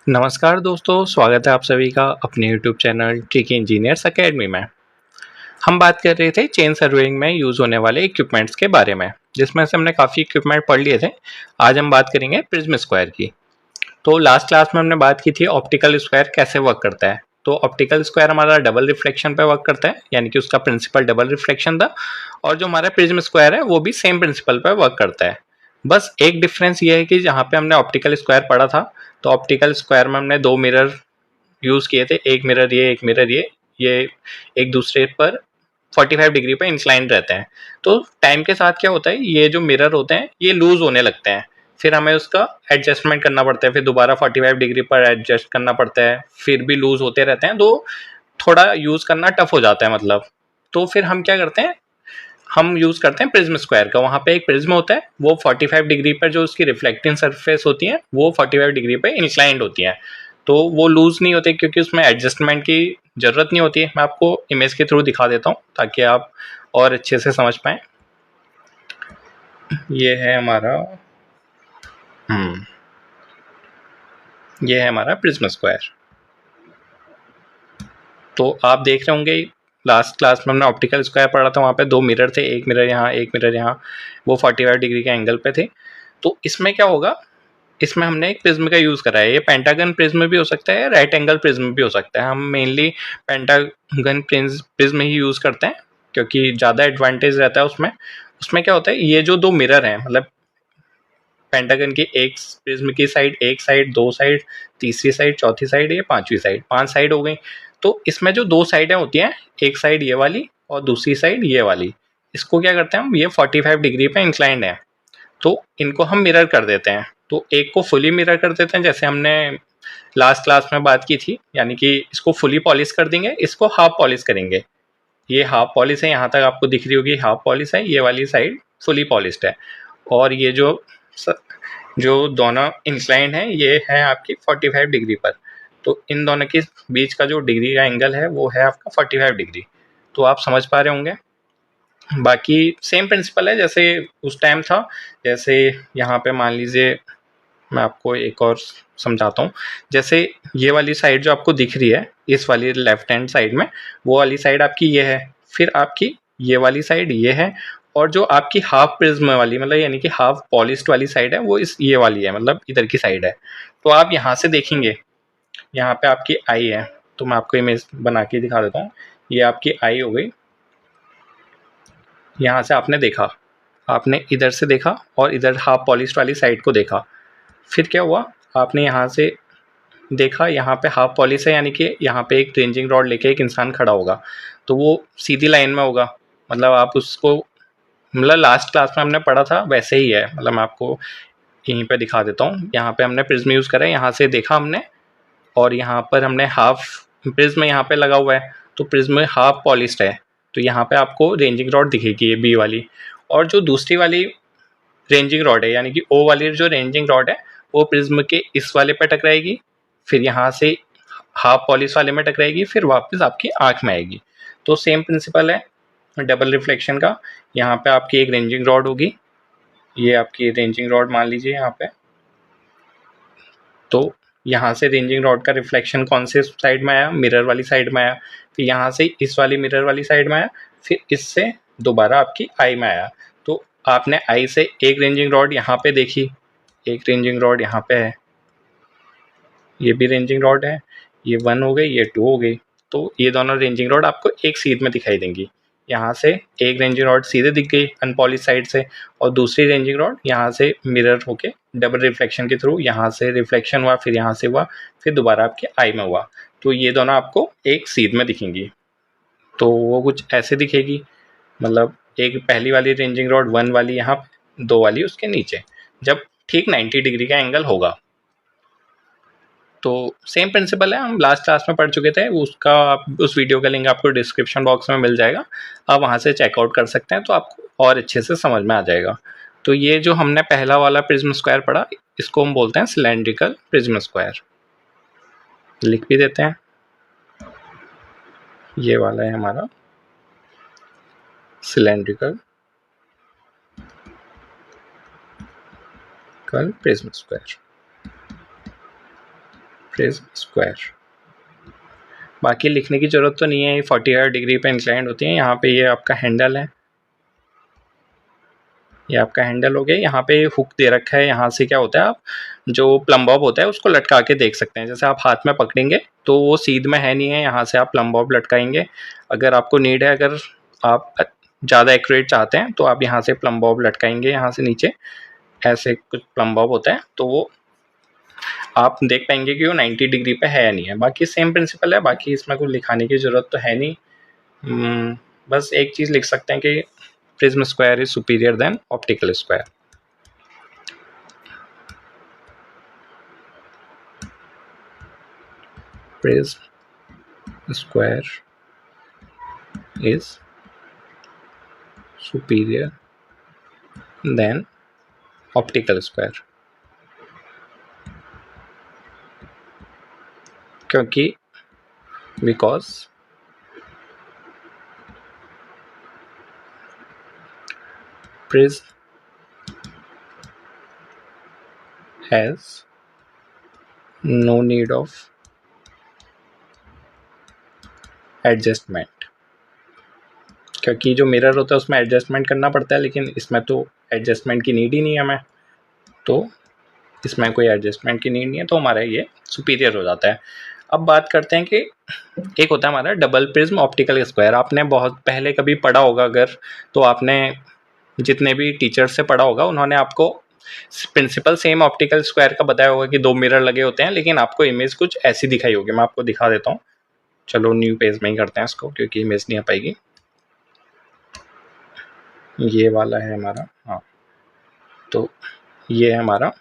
नमस्कार दोस्तों, स्वागत है आप सभी का अपने YouTube channel tricky engineers academy में। हम बात कर रहे थे चेन सर्वेइंग में यूज़ होने वाले इक्विपमेंट्स के बारे में, जिसमें से हमने काफ़ी इक्विपमेंट पढ़ लिए थे। आज हम बात करेंगे प्रिज्म स्क्वायर की। तो लास्ट क्लास में हमने बात की थी ऑप्टिकल स्क्वायर कैसे वर्क करता है। तो ऑप्टिकल स्क्वायर हमारा डबल रिफ्लेक्शन पे वर्क करता है, यानी कि उसका प्रिंसिपल डबल रिफ्लेक्शन था। और जो हमारा प्रिज्म स्क्वायर है वो भी सेम प्रिंसिपल पे वर्क करता है। बस एक डिफरेंस ये है कि जहाँ पे हमने ऑप्टिकल स्क्वायर पढ़ा था, तो ऑप्टिकल स्क्वायर में हमने दो मिरर यूज़ किए थे, एक मिरर ये, एक मिरर ये एक दूसरे पर 45 डिग्री पे इंक्लाइंड रहते हैं। तो टाइम के साथ क्या होता है, ये जो मिरर होते हैं ये लूज होने लगते हैं, फिर हमें उसका एडजस्टमेंट करना पड़ता है, फिर दोबारा 45 डिग्री पर एडजस्ट करना पड़ता है, फिर भी लूज होते रहते हैं, तो थोड़ा यूज़ करना टफ हो जाता है मतलब। तो फिर हम क्या करते हैं, हम यूज़ करते हैं प्रिज्म स्क्वायर का। वहाँ पे एक प्रिज्म होता है, वो 45 डिग्री पर जो उसकी रिफ्लेक्टिंग सरफेस होती है वो 45 डिग्री पर इंक्लाइंड होती है, तो वो लूज नहीं होते क्योंकि उसमें एडजस्टमेंट की ज़रूरत नहीं होती है। मैं आपको इमेज के थ्रू दिखा देता हूँ ताकि आप और अच्छे से समझ पाएँ। ये है हमारा ये है हमारा प्रिज्म स्क्वायर। तो आप देख रहे होंगे लास्ट क्लास में हमने ऑप्टिकल स्क्वायर पढ़ा था, वहाँ पे दो मिरर थे, एक मिरर यहाँ एक मिरर यहाँ, वो 45 डिग्री के एंगल पे थे। तो इसमें क्या होगा, इसमें हमने एक प्रिज्म का यूज़ करा है। ये पेंटागन प्रिज्म भी हो सकता है, राइट एंगल प्रिज्म भी हो सकता है। हम मेनली पेंटागन प्रिज्म ही यूज़ करते हैं क्योंकि ज़्यादा एडवांटेज रहता है उसमें। उसमें क्या होता है, ये जो दो मिरर हैं, मतलब पेंटागन की एक प्रिज्म की साइड, एक साइड, दो साइड, तीसरी साइड, चौथी साइड, ये पांचवी साइड, पांच साइड हो गई। तो इसमें जो दो साइडें होती हैं, एक साइड ये वाली और दूसरी साइड ये वाली, इसको क्या करते हैं हम, ये 45 डिग्री पे इंक्लाइंड है, तो इनको हम मिरर कर देते हैं। तो एक को फुली मिरर कर देते हैं जैसे हमने लास्ट क्लास में बात की थी, यानी कि इसको फुली पॉलिश कर देंगे, इसको हाफ पॉलिश करेंगे। ये हाफ पॉलिश है, यहाँ तक आपको दिख रही होगी हाफ पॉलिश है, ये वाली साइड फुली पॉलिश्ड है। और ये जो दोनों इंक्लाइंड है ये है आपकी 45 डिग्री पर। तो इन दोनों के बीच का जो डिग्री का एंगल है वो है आपका 45 डिग्री। तो आप समझ पा रहे होंगे। बाकी सेम प्रिंसिपल है जैसे उस टाइम था। जैसे यहाँ पे मान लीजिए, मैं आपको एक और समझाता हूँ। जैसे ये वाली साइड जो आपको दिख रही है, इस वाली लेफ्ट हैंड साइड में, वो वाली साइड आपकी ये है, फिर आपकी ये वाली साइड ये है, और जो आपकी हाफ प्रिज्म वाली, मतलब यानी कि हाफ पॉलिश्ड वाली साइड है, वो इस ये वाली है, मतलब इधर की साइड है। तो आप यहाँ से देखेंगे, यहाँ पे आपकी आई है, तो मैं आपको इमेज बना के दिखा देता हूँ। ये आपकी आई हो गई। यहाँ से आपने देखा, आपने इधर से देखा और इधर हाफ पॉलिश्ड वाली साइड को देखा। फिर क्या हुआ, आपने यहाँ से देखा, यहाँ पे हाफ पॉलिश है, यानी कि यहाँ पे एक रेंजिंग रॉड लेके एक इंसान खड़ा होगा, तो वो सीधी लाइन में होगा। मतलब आप उसको, मतलब लास्ट क्लास में हमने पढ़ा था वैसे ही है। मतलब मैं आपको यहीं पे दिखा देता हूँ। यहाँ पे हमने प्रिज्म यूज़ करा है, यहाँ से देखा हमने, और यहाँ पर हमने हाफ प्रिज्म यहाँ पे लगा हुआ है, तो प्रिज्म हाफ पॉलिश्ड है, तो यहाँ पे आपको रेंजिंग रॉड दिखेगी, ये बी वाली। और जो दूसरी वाली रेंजिंग रॉड है, यानी कि ओ वाली जो रेंजिंग रॉड है, वो प्रिज्म के इस वाले पे टकराएगी, फिर यहाँ से हाफ पॉलिश वाले में टकराएगी, फिर वापस आपकी आँख में आएगी। तो सेम प्रिंसिपल है डबल रिफ्लेक्शन का। यहाँ पे आपकी एक रेंजिंग रॉड होगी, ये आपकी रेंजिंग रॉड मान लीजिए यहाँ पे। तो यहाँ से रेंजिंग रॉड का रिफ्लेक्शन कौन से साइड में आया, मिरर वाली साइड में आया, फिर यहाँ से इस वाली मिरर वाली साइड में आया, फिर इससे दोबारा आपकी आई में आया। तो आपने आई से एक रेंजिंग रॉड यहाँ पे देखी, एक रेंजिंग रॉड यहाँ पे है, ये भी रेंजिंग रॉड है, ये 1 हो गई, ये 2 हो गई। तो ये दोनों रेंजिंग रॉड आपको एक सीध में दिखाई देंगी। यहाँ से एक रेंजिंग रॉड सीधे दिख गई अनपॉलिश साइड से, और दूसरी रेंजिंग रॉड यहाँ से मिरर होके डबल रिफ्लेक्शन के थ्रू यहाँ से रिफ्लेक्शन हुआ, फिर यहाँ से हुआ, फिर दोबारा आपके आई में हुआ। तो ये दोनों आपको एक सीध में दिखेंगी। तो वो कुछ ऐसे दिखेगी, मतलब एक पहली वाली रेंजिंग रॉड 1 वाली यहाँ पे, 2 वाली उसके नीचे, जब ठीक 90 डिग्री का एंगल होगा। तो सेम प्रिंसिपल है, हम लास्ट क्लास में पढ़ चुके थे उसका। उस वीडियो का लिंक आपको डिस्क्रिप्शन बॉक्स में मिल जाएगा, आप वहाँ से चेकआउट कर सकते हैं, तो आपको और अच्छे से समझ में आ जाएगा। तो ये जो हमने पहला वाला प्रिज्म स्क्वायर पढ़ा, इसको हम बोलते हैं सिलेंड्रिकल प्रिज्म स्क्वायर। लिख भी देते हैं, ये वाला है हमारा cylindrical prism square. Prism square. बाकी लिखने की ज़रूरत तो नहीं है, ये 45 डिग्री पे इंक्लाइंड होती है। यहाँ पे ये आपका हैंडल है, ये आपका हैंडल हो गया। यहाँ पे हुक दे रखा है, यहाँ से क्या होता है, आप जो प्लम बॉब होता है उसको लटका के देख सकते हैं। जैसे आप हाथ में पकड़ेंगे तो वो सीध में है नहीं है, यहाँ से आप प्लम बॉब लटकाएंगे। अगर आपको नीड है, अगर आप ज़्यादा एक्यूरेट चाहते हैं तो आप यहाँ से प्लम बॉब लटकाएंगे, यहाँ से नीचे ऐसे कुछ प्लम बॉब होता है, तो वो आप देख पाएंगे कि वो 90 डिग्री पे है या नहीं है। बाकी सेम प्रिंसिपल है, बाकी इसमें कुछ लिखाने की ज़रूरत तो है नहीं। बस एक चीज़ लिख सकते हैं कि prism square is superior than optical square. Prism square is superior than optical square, क्योंकि because prism has no need of adjustment, क्योंकि जो मिरर होता है उसमें एडजस्टमेंट करना पड़ता है, लेकिन इसमें तो एडजस्टमेंट की नीड ही नहीं है हमें, तो इसमें कोई एडजस्टमेंट की नीड नहीं है, तो हमारा ये सुपीरियर हो जाता है। अब बात करते हैं कि एक होता है हमारा डबल प्रिज्म ऑप्टिकल स्क्वायर। आपने बहुत पहले कभी पढ़ा होगा, अगर तो आपने जितने भी टीचर से पढ़ा होगा उन्होंने आपको प्रिंसिपल सेम ऑप्टिकल स्क्वायर का बताया होगा कि दो मिरर लगे होते हैं, लेकिन आपको इमेज कुछ ऐसी दिखाई होगी। मैं आपको दिखा देता हूँ, चलो न्यू पेज में ही करते हैं इसको, क्योंकि इमेज नहीं आ पाएगी। ये वाला है हमारा, हाँ, तो ये है हमारा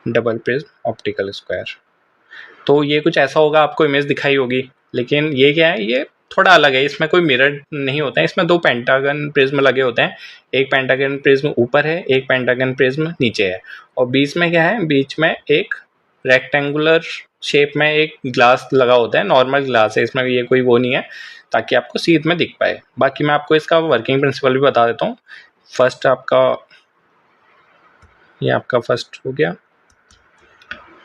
डबल प्रिज्म ऑप्टिकल स्क्वायर। तो ये कुछ ऐसा होगा, आपको इमेज दिखाई होगी, लेकिन ये क्या है, ये थोड़ा अलग है। इसमें कोई मिरर नहीं होता है, इसमें दो पेंटागन प्रिज्म लगे होते हैं। एक पेंटागन प्रिज्म ऊपर है, एक पेंटागन प्रिज्म नीचे है, और बीच में क्या है, बीच में एक रेक्टेंगुलर शेप में एक ग्लास लगा होता है। नॉर्मल ग्लास है, इसमें ये कोई वो नहीं है, ताकि आपको सीध में दिख पाए। बाकी मैं आपको इसका वर्किंग प्रिंसिपल भी बता देता हूँ। फर्स्ट आपका ये आपका फर्स्ट हो गया,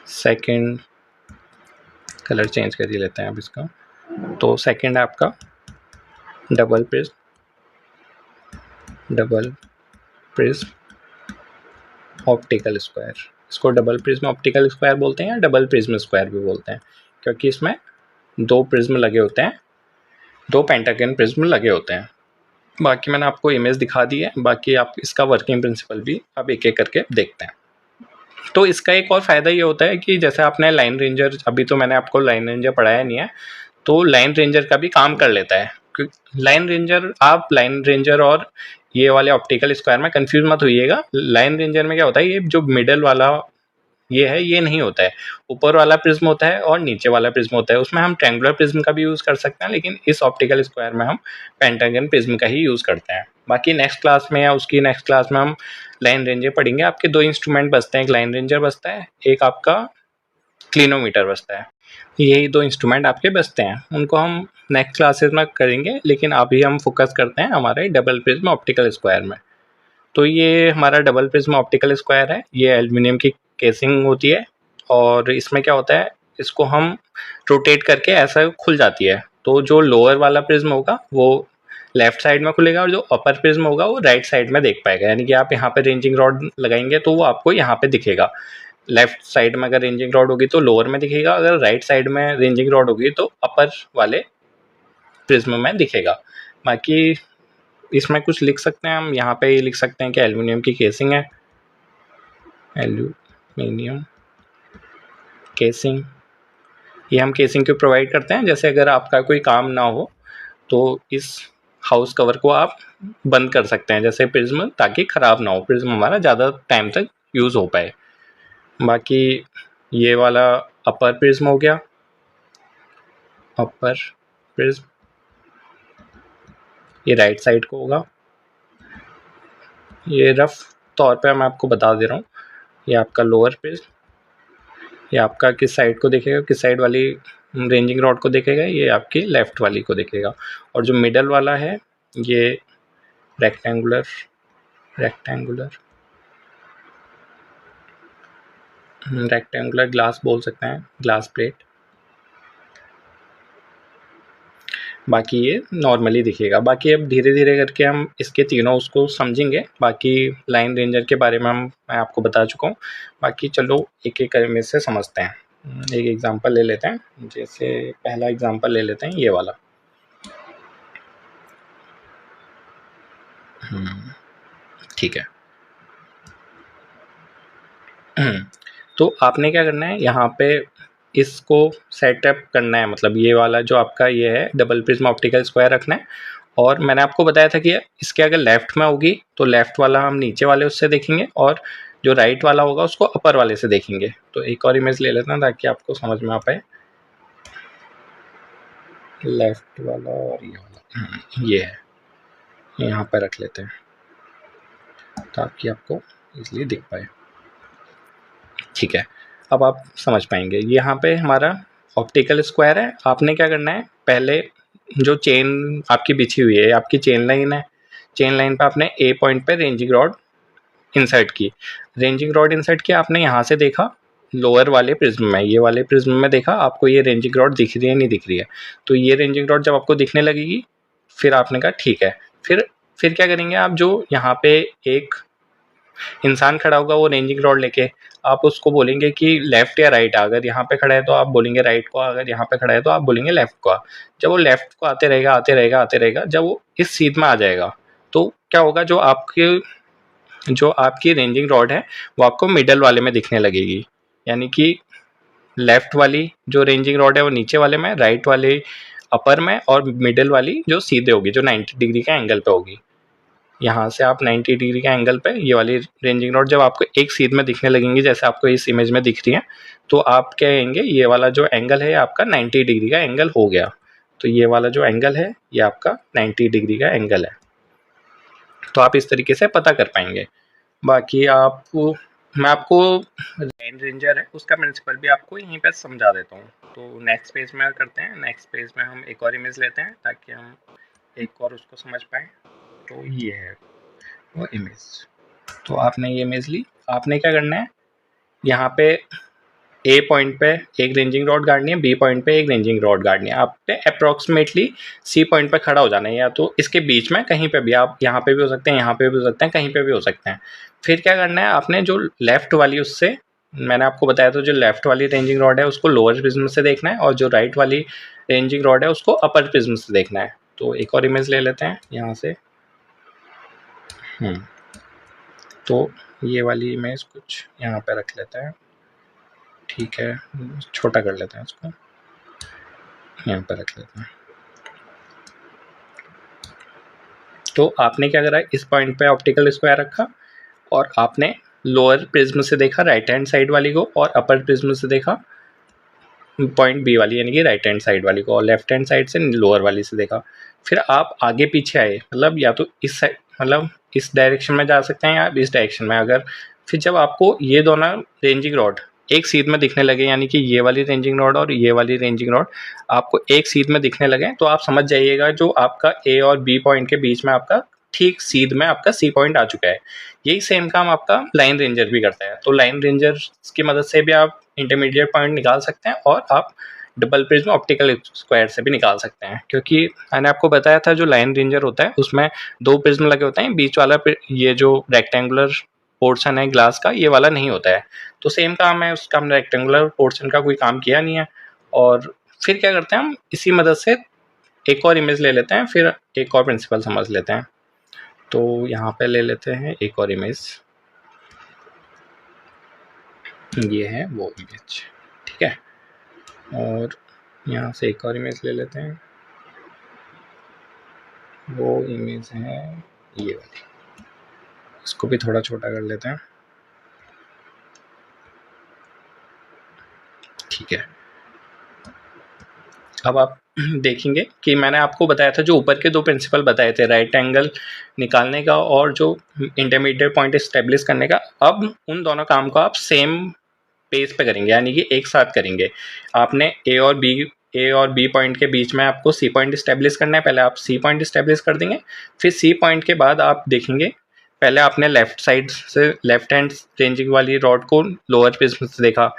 सेकंड कलर चेंज कर ही लेते हैं अब इसका। तो सेकंड है आपका डबल प्रिज्म ऑप्टिकल स्क्वायर। इसको डबल प्रिज्म ऑप्टिकल स्क्वायर बोलते हैं या डबल प्रिज्म स्क्वायर भी बोलते हैं, क्योंकि इसमें दो प्रिज्म लगे होते हैं, दो पेंटागन प्रिज्म लगे होते हैं। बाकी मैंने आपको इमेज दिखा दी है, बाकी आप इसका वर्किंग प्रिंसिपल भी अब एक एक करके देखते हैं। तो इसका एक और फ़ायदा ये होता है कि जैसे आपने लाइन रेंजर, अभी तो मैंने आपको लाइन रेंजर पढ़ाया नहीं है, तो लाइन रेंजर का भी काम कर लेता है। लाइन रेंजर, आप लाइन रेंजर और ये वाले ऑप्टिकल स्क्वायर में कंफ्यूज मत होइएगा। लाइन रेंजर में क्या होता है, ये जो मिडल वाला ये है, ये नहीं होता है। ऊपर वाला प्रिज्म होता है और नीचे वाला प्रिज्म होता है। उसमें हम ट्रायंगुलर प्रिज्म का भी यूज़ कर सकते हैं, लेकिन इस ऑप्टिकल स्क्वायर में हम पेंटागन प्रिज्म का ही यूज़ करते हैं। बाकी नेक्स्ट क्लास में या उसकी नेक्स्ट क्लास में हम लाइन रेंजर पढ़ेंगे। आपके दो इंस्ट्रूमेंट बचते हैं, एक लाइन रेंजर बचता है, एक आपका क्लिनोमीटर बचता है। यही दो इंस्ट्रूमेंट आपके बचते हैं, उनको हम नेक्स्ट क्लासेस में करेंगे, लेकिन अभी हम फोकस करते हैं हमारे डबल प्रिज्म ऑप्टिकल स्क्वायर में। तो ये हमारा डबल प्रिज्म ऑप्टिकल स्क्वायर है, ये एल्युमिनियम की केसिंग होती है, और इसमें क्या होता है, इसको हम रोटेट करके ऐसा खुल जाती है। तो जो लोअर वाला प्रिज्म होगा वो लेफ्ट साइड में खुलेगा, और जो अपर प्रिज्म होगा वो राइट साइड में देख पाएगा। यानी कि आप यहाँ पे रेंजिंग रॉड लगाएंगे तो वो आपको यहाँ पे दिखेगा। लेफ्ट साइड में अगर रेंजिंग रॉड होगी तो लोअर में दिखेगा, अगर राइट साइड में रेंजिंग रॉड होगी तो अपर वाले प्रिज्म में दिखेगा। बाकी इसमें कुछ लिख सकते हैं हम, यहाँ पे ये लिख सकते हैं कि एल्युमिनियम की केसिंग है, एल्यूमिनियम केसिंग। ये हम केसिंग क्यों प्रोवाइड करते हैं, जैसे अगर आपका कोई काम ना हो तो इस हाउस कवर को आप बंद कर सकते हैं, जैसे प्रिज्म, ताकि ख़राब ना हो, प्रिज्म हमारा ज़्यादा टाइम तक यूज़ हो पाए। बाकी ये वाला अपर प्रिज्म हो गया, अपर प्रिज्म ये राइट साइड को होगा। ये रफ तौर पे मैं आपको बता दे रहा हूँ। ये आपका लोअर प्रिज्म, ये आपका किस साइड को देखेगा, किस साइड वाली रेंजिंग रॉड को देखेगा, ये आपकी लेफ्ट वाली को देखेगा। और जो मिडल वाला है ये रेक्टेंगुलर रेक्टेंगुलर ग्लास बोल सकते हैं, ग्लास प्लेट। बाकी ये नॉर्मली दिखेगा। बाकी अब धीरे धीरे करके हम इसके तीनों उसको समझेंगे। बाकी लाइन रेंजर के बारे में मैं आपको बता चुका हूँ। बाकी चलो एक एक में से समझते हैं। एक एग्जांपल ले लेते हैं। जैसे पहला एग्जांपल ले लेते हैं ये वाला। ठीक है। तो आपने क्या करना है, यहाँ पे इसको सेटअप करना है। मतलब ये वाला जो आपका ये है डबल प्रिज्म ऑप्टिकल स्क्वायर रखना है। और मैंने आपको बताया था कि इसके अगर लेफ्ट में होगी तो लेफ्ट वाला हम नीचे वाले उससे देखेंगे, और जो राइट वाला होगा उसको अपर वाले से देखेंगे। तो एक और इमेज ले लेते हैं ताकि आपको समझ में आ पाए। लेफ्ट वाला और ये वाला ये है, यहाँ पर रख लेते हैं ताकि आपको इसलिए दिख पाए। ठीक है, अब आप समझ पाएंगे। यहाँ पे हमारा ऑप्टिकल स्क्वायर है। आपने क्या करना है, पहले जो चेन आपकी बिछी हुई है, आपकी चेन लाइन है, चेन लाइन पे आपने ए पॉइंट पे रेंजिंग रॉड इंसर्ट की। रेंजिंग रॉड इंसर्ट किया आपने, यहाँ से देखा लोअर वाले प्रिज्म में, ये वाले प्रिज्म में देखा आपको ये रेंजिंग रॉड दिख रही है नहीं दिख रही है। तो ये रेंजिंग रॉड जब आपको दिखने लगेगी, फिर आपने कहा ठीक है। फिर क्या करेंगे आप, जो यहाँ पे एक इंसान खड़ा होगा वो रेंजिंग रॉड लेके, आप उसको बोलेंगे कि लेफ्ट या राइट। अगर यहाँ पे खड़ा है तो आप बोलेंगे राइट को, अगर यहाँ पे खड़ा है तो आप बोलेंगे लेफ्ट को। जब वो लेफ्ट को आते रहेगा आते रहेगा आते रहेगा, जब वो इस सीध में आ जाएगा तो क्या होगा, जो आपकी रेंजिंग रॉड है वो आपको मिडल वाले में दिखने लगेगी। यानी कि लेफ्ट वाली जो रेंजिंग रॉड है वो नीचे वाले में, राइट वाले अपर में, और मिडल वाली जो सीधे होगी जो 90 डिग्री के एंगल पे होगी। यहाँ से आप 90 डिग्री के एंगल पे ये वाली रेंजिंग रॉड जब आपको एक सीध में दिखने लगेंगी, जैसे आपको इस इमेज में दिख रही है, तो आप क्या कहेंगे, ये वाला जो एंगल है आपका 90 डिग्री का एंगल हो गया। तो ये वाला जो एंगल है ये आपका 90 डिग्री का एंगल है। तो आप इस तरीके से पता कर पाएंगे। बाकी मैं आपको लाइन रेंजर है उसका प्रिंसिपल भी आपको यहीं पर समझा देता हूँ। तो नेक्स्ट पेज में करते हैं। नेक्स्ट पेज में हम एक और इमेज लेते हैं ताकि हम एक और उसको समझ पाएँ। तो ये है वो इमेज। तो आपने ये इमेज ली, आपने क्या करना है, यहाँ पे ए पॉइंट पे एक रेंजिंग रॉड गाड़नी है, बी पॉइंट पे एक रेंजिंग रॉड गाड़नी है। आपने अप्रॉक्सीमेटली सी पॉइंट पे खड़ा हो जाना है, या तो इसके बीच में कहीं पे भी, आप यहाँ पे भी हो सकते हैं, यहाँ पे भी हो सकते हैं, कहीं पे भी हो सकते हैं। फिर क्या करना है, आपने जो लेफ्ट वाली उससे, मैंने आपको बताया था जो लेफ्ट वाली रेंजिंग रॉड है उसको लोअर प्रिज्म से देखना है, और जो राइट वाली रेंजिंग रॉड है उसको अपर प्रिज्म से देखना है। तो एक और इमेज ले लेते हैं यहाँ से। तो ये वाली इमेज कुछ यहाँ पे रख लेते हैं। ठीक है, छोटा कर लेते हैं इसको, यहाँ पे रख लेते हैं। तो आपने क्या करा, इस पॉइंट पे ऑप्टिकल स्क्वायर रखा, और आपने लोअर प्रिज्म से देखा राइट हैंड साइड वाली को, और अपर प्रिज्म से देखा पॉइंट बी वाली यानी कि राइट हैंड साइड वाली को, और लेफ्ट हैंड साइड से लोअर वाली से देखा। फिर आप आगे पीछे आए, मतलब या तो इस साइड, मतलब इस डायरेक्शन में जा सकते हैं या इस डायरेक्शन में। अगर फिर जब आपको ये दोनों रेंजिंग रॉड एक सीध में दिखने लगे, यानी कि ये वाली रेंजिंग रॉड और ये वाली रेंजिंग रॉड आपको एक सीध में दिखने लगे, तो आप समझ जाइएगा जो आपका ए और बी पॉइंट के बीच में आपका ठीक सीध में आपका सी पॉइंट आ चुका है। यही सेम काम आपका लाइन रेंजर भी करता है। तो लाइन रेंजर की मदद से भी आप इंटरमीडिएट पॉइंट निकाल सकते हैं, और आप डबल प्रिज्म ऑप्टिकल स्क्वायर से भी निकाल सकते हैं। क्योंकि मैंने आपको बताया था जो लाइन रेंजर होता है उसमें दो प्रिज्म लगे होते हैं, बीच वाला ये जो रेक्टेंगुलर पोर्शन है ग्लास का, ये वाला नहीं होता है। तो सेम काम है उसका, हमने रेक्टेंगुलर पोर्शन का कोई काम किया नहीं है। और फिर क्या करते हैं, हम इसी मदद से एक और इमेज ले लेते हैं, फिर एक और प्रिंसिपल समझ लेते हैं। तो यहाँ पे ले लेते हैं एक और इमेज, ये है वो इमेज। ठीक है, और यहाँ से एक और इमेज ले लेते हैं, वो इमेज है ये वाली। इसको भी थोड़ा छोटा कर लेते हैं। ठीक है, अब आप देखेंगे कि मैंने आपको बताया था जो ऊपर के दो प्रिंसिपल बताए थे, राइट एंगल निकालने का और जो इंटरमीडिएट पॉइंट इस्टेब्लिश करने का। अब उन दोनों काम को आप सेम पेज पे करेंगे, यानी कि एक साथ करेंगे। आपने ए और बी पॉइंट के बीच में आपको सी पॉइंट इस्टेब्लिश करना है। पहले आप सी पॉइंट इस्टेब्लिश कर देंगे, फिर सी पॉइंट के बाद आप देखेंगे पहले आपने लेफ्ट साइड से लेफ्ट हैंड रेंजिंग वाली रॉड को लोअर प्रिज्म से देखा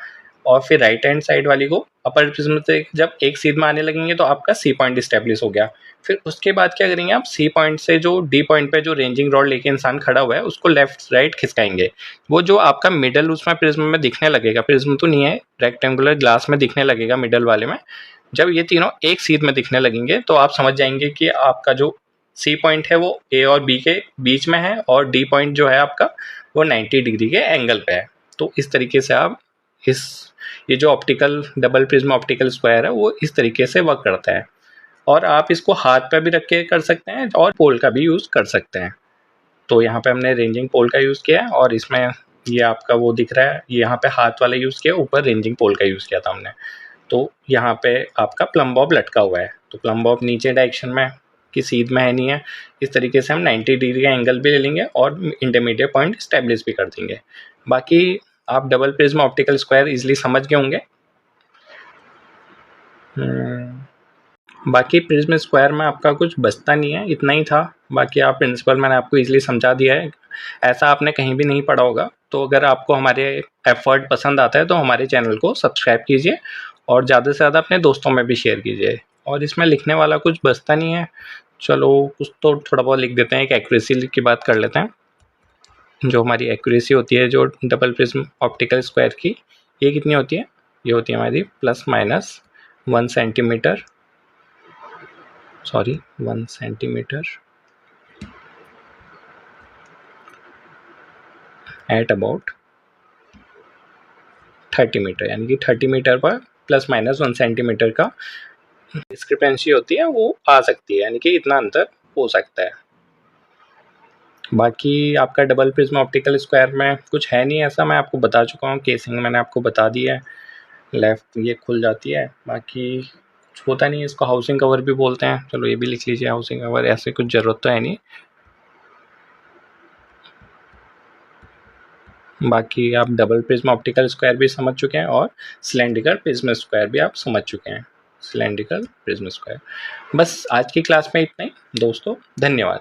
और फिर राइट हैंड साइड वाली को अपर प्रिज्म से जब एक सीध में आने लगेंगे तो आपका सी पॉइंट स्टेब्लिश हो गया। फिर उसके बाद क्या करेंगे, आप सी पॉइंट से जो डी पॉइंट पे जो रेंजिंग रॉड लेके इंसान खड़ा हुआ है उसको लेफ्ट राइट खिसकाएंगे। वो जो आपका मिडल उसमें प्रिज्म में दिखने लगेगा, प्रिज्म तो नहीं है, रेक्टेंगुलर ग्लास में दिखने लगेगा मिडल वाले में, जब ये तीनों एक सीध में दिखने लगेंगे तो आप समझ जाएंगे कि आपका जो सी पॉइंट है वो ए और बी के बीच में है और डी पॉइंट जो है आपका वो 90 डिग्री के एंगल पे है। तो इस तरीके से आप ये जो optical double prism optical square है वो इस तरीके से वर्क करता है। और आप इसको हाथ पे भी रख के कर सकते हैं और पोल का भी यूज़ कर सकते हैं। तो यहाँ पे हमने रेंजिंग पोल का यूज़ किया है और इसमें ये आपका वो दिख रहा है, यहाँ पे हाथ वाला यूज़ किया, ऊपर रेंजिंग पोल का यूज़ किया था हमने। तो यहाँ पे आपका प्लम बॉब लटका हुआ है, तो प्लम बॉब नीचे डायरेक्शन में कि सीध में है नहीं है, इस तरीके से हम 90 डिग्री का एंगल भी ले लेंगे और इंटरमीडिएट पॉइंट स्टैब्लिश भी कर देंगे। बाकी आप double prism optical square easily समझ गए होंगे। बाकी प्रिज्म स्क्वायर में आपका कुछ बचता नहीं है, इतना ही था। बाकी आप प्रिंसिपल मैंने आपको इजीली समझा दिया है, ऐसा आपने कहीं भी नहीं पढ़ा होगा। तो अगर आपको हमारे एफर्ट पसंद आता है तो हमारे चैनल को सब्सक्राइब कीजिए और ज़्यादा से ज़्यादा अपने दोस्तों में भी शेयर कीजिए। और इसमें लिखने वाला कुछ बचता नहीं है, चलो कुछ तो थोड़ा बहुत लिख देते हैं। एक एक्यूरेसी की बात कर लेते हैं। जो हमारी एक्यूरेसी होती है जो डबल प्रिज्म ऑप्टिकल स्क्वायर की, ये कितनी होती है, ये होती है हमारी ±1 centimetre, sorry 1 centimetre at about 30 metre, यानी कि 30 मीटर पर ±1 सेंटीमीटर का डिस्क्रिपेंसी होती है, वो आ सकती है, यानी कि इतना अंतर हो सकता है। बाकी आपका डबल प्रिज्म ऑप्टिकल स्क्वायर में कुछ है नहीं ऐसा, मैं आपको बता चुका हूँ। केसिंग मैंने आपको बता दी है, लेफ्ट ये खुल जाती है, बाकी कुछ होता नहीं है। इसको हाउसिंग कवर भी बोलते हैं, चलो ये भी लिख लीजिए हाउसिंग कवर, ऐसे कुछ ज़रूरत तो है नहीं। बाकी आप डबल प्रिज्म ऑप्टिकल स्क्वायर भी समझ चुके हैं और सिलेंड्रिकल प्रिज्म स्क्वायर भी आप समझ चुके हैं, सिलेंड्रिकल प्रिज्म स्क्वायर। बस आज की क्लास में इतना ही दोस्तों, धन्यवाद।